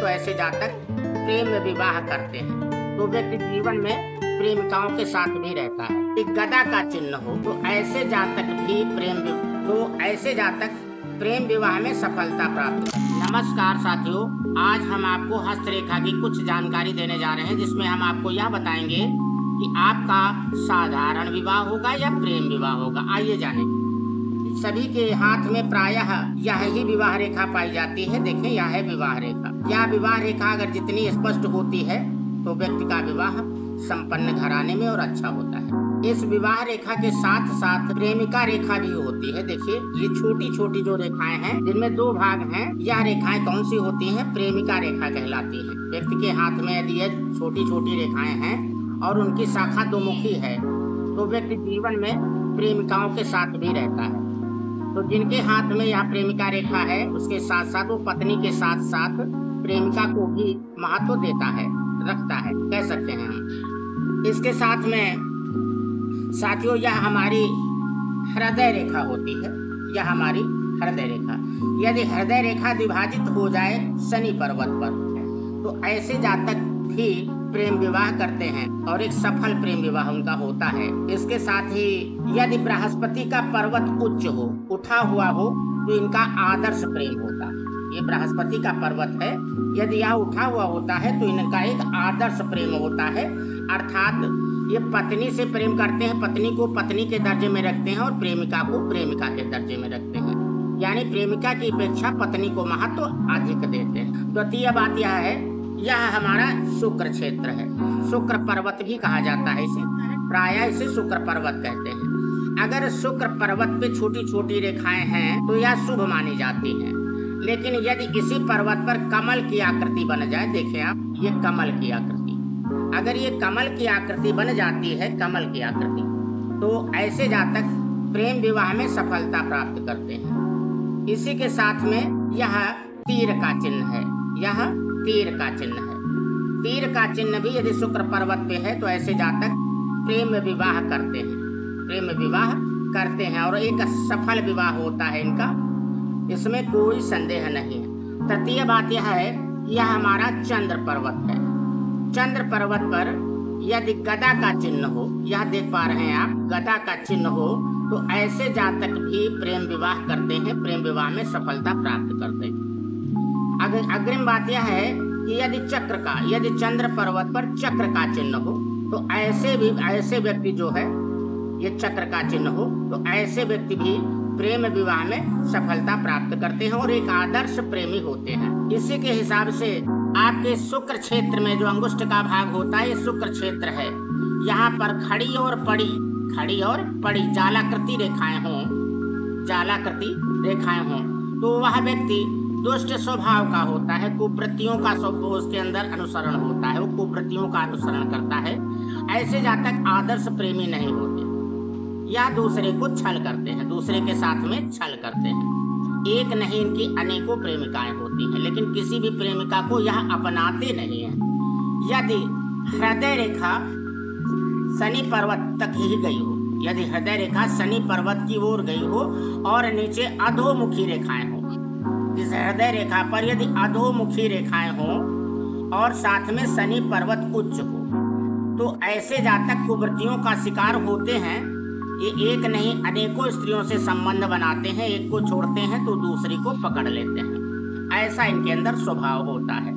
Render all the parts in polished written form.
तो ऐसे जातक प्रेम विवाह करते हैं। तो व्यक्ति जीवन में प्रेमिकाओं के साथ भी रहता है। एक गदा का चिन्ह हो तो ऐसे जातक प्रेम विवाह में सफलता प्राप्त करते हैं। नमस्कार साथियों, आज हम आपको हस्तरेखा की कुछ जानकारी देने जा रहे हैं, जिसमें हम आपको यह बताएंगे कि आपका साधारण विवाह होगा या प्रेम विवाह होगा। आइए जानें। सभी के हाथ में प्रायः यह ही विवाह रेखा पाई जाती है। देखें, यह है विवाह रेखा। यह विवाह रेखा अगर जितनी स्पष्ट होती है तो व्यक्ति का विवाह संपन्न घराने में और अच्छा होता है। इस विवाह रेखा के साथ साथ प्रेमिका रेखा भी होती है। देखिए, ये छोटी छोटी जो रेखाएं हैं, जिनमें दो भाग हैं, यह रेखाएं कौन सी होती हैं? प्रेमिका रेखा कहलाती है। व्यक्ति के हाथ में यदि ये छोटी छोटी रेखाएं हैं और उनकी शाखा दोमुखी है तो व्यक्ति जीवन में प्रेमिकाओं के साथ भी रहता है। तो जिनके हाथ में यह प्रेमिका रेखा है, उसके साथ साथ वो पत्नी के साथ साथ प्रेमिका को भी महत्व देता है, रखता है, कह सकते हैं हम। इसके साथ में साथियों, यह हमारी हृदय रेखा होती है। यह हमारी हृदय रेखा, यदि हृदय रेखा विभाजित हो जाए शनि पर्वत पर तो ऐसे जातक भी प्रेम विवाह करते हैं और एक सफल प्रेम विवाह उनका होता है। इसके साथ ही यदि बृहस्पति का पर्वत उच्च हो, उठा हुआ हो, तो इनका आदर्श प्रेम होता है। ये बृहस्पति का पर्वत है, यदि यह उठा हुआ होता है तो इनका एक आदर्श प्रेम होता है। अर्थात ये पत्नी से प्रेम करते हैं, पत्नी को पत्नी के दर्जे में रखते हैं और प्रेमिका को प्रेमिका के दर्जे में रखते हैं। यानी प्रेमिका की अपेक्षा पत्नी को महत्व अधिक देते हैं। द्वितीय बात यह है, यह हमारा शुक्र क्षेत्र है। शुक्र पर्वत भी कहा जाता है इसे, प्रायः इसे शुक्र पर्वत कहते हैं। अगर शुक्र पर्वत पे छोटी छोटी रेखाएं हैं तो यह शुभ मानी जाती हैं। लेकिन यदि इसी पर्वत पर कमल की आकृति बन जाए, देखें आप, ये कमल की आकृति, अगर ये कमल की आकृति बन जाती है, कमल की आकृति, तो ऐसे जातक प्रेम विवाह में सफलता प्राप्त करते हैं। इसी के साथ में यह तीर का चिन्ह है। यह तीर का चिन्ह है। तीर का चिन्ह भी यदि शुक्र पर्वत पे है तो ऐसे जातक प्रेम विवाह करते हैं, प्रेम विवाह करते हैं और एक सफल विवाह होता है इनका, इसमें कोई संदेह नहीं है। तृतीय बात यह है, यह हमारा चंद्र पर्वत है। चंद्र पर्वत पर यदि गदा का चिन्ह हो, यह देख पा रहे हैं आप, गदा का चिन्ह हो, तो ऐसे जातक भी प्रेम विवाह करते हैं, प्रेम विवाह में सफलता प्राप्त करते हैं। अग्रिम बात यह है कि यदि चंद्र पर्वत पर चक्र का चिन्ह हो तो ऐसे व्यक्ति जो है, ये चक्र का चिन्ह हो, तो ऐसे व्यक्ति भी प्रेम विवाह में सफलता प्राप्त करते हैं और एक आदर्श प्रेमी होते हैं। इसी के हिसाब से आपके शुक्र क्षेत्र में जो अंगुष्ठ का भाग होता है, ये शुक्र क्षेत्र है। यहाँ पर खड़ी और पड़ी जालाकृति रेखाएं हों तो वह व्यक्ति दुष्ट स्वभाव का होता है, कुवृत्तियों का उसके अंदर अनुसरण होता है, वो कुवृत्तियों का अनुसरण करता है। ऐसे जातक आदर्श प्रेमी नहीं होते या दूसरे को छल करते हैं, दूसरे के साथ में छल करते हैं। एक नहीं, इनकी अनेकों प्रेमिकाएं होती हैं, लेकिन किसी भी प्रेमिका को यह अपनाते नहीं हैं। यदि हृदय रेखा शनि पर्वत तक ही गई हो, यदि हृदय रेखा शनि पर्वत की ओर गई हो और नीचे अधोमुखी रेखाएं हो, इस हृदय रेखा पर यदि अधोमुखी रेखाएं हो और साथ में शनि पर्वत उच्च हो, तो ऐसे जातक कुवृत्तियों का शिकार होते हैं। ये एक नहीं, अनेकों स्त्रियों से संबंध बनाते हैं, एक को छोड़ते हैं तो दूसरी को पकड़ लेते हैं। ऐसा इनके अंदर स्वभाव होता है।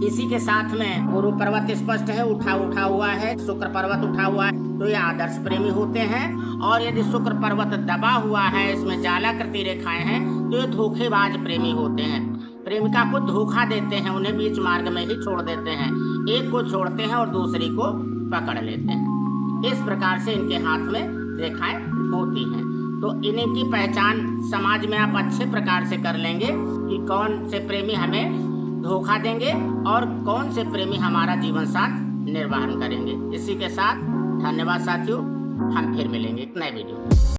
इसी के साथ में गुरु पर्वत स्पष्ट है, उठा हुआ है, शुक्र पर्वत उठा हुआ है, तो ये आदर्श प्रेमी होते हैं। और यदि शुक्र पर्वत दबा हुआ है, इसमें जालाकृति रेखाएं हैं, तो ये धोखेबाज प्रेमी होते हैं। प्रेमिका को धोखा देते हैं, उन्हें बीच मार्ग में ही छोड़ देते हैं, एक को छोड़ते हैं और दूसरी को पकड़ लेते हैं। इस प्रकार से इनके हाथ में रेखाएं होती हैं। तो इनकी पहचान समाज में आप अच्छे प्रकार से कर लेंगे कि कौन से प्रेमी हमें धोखा देंगे और कौन से प्रेमी हमारा जीवन साथ निर्वहन करेंगे। इसी के साथ धन्यवाद साथियों, हम फिर मिलेंगे एक नए वीडियो में।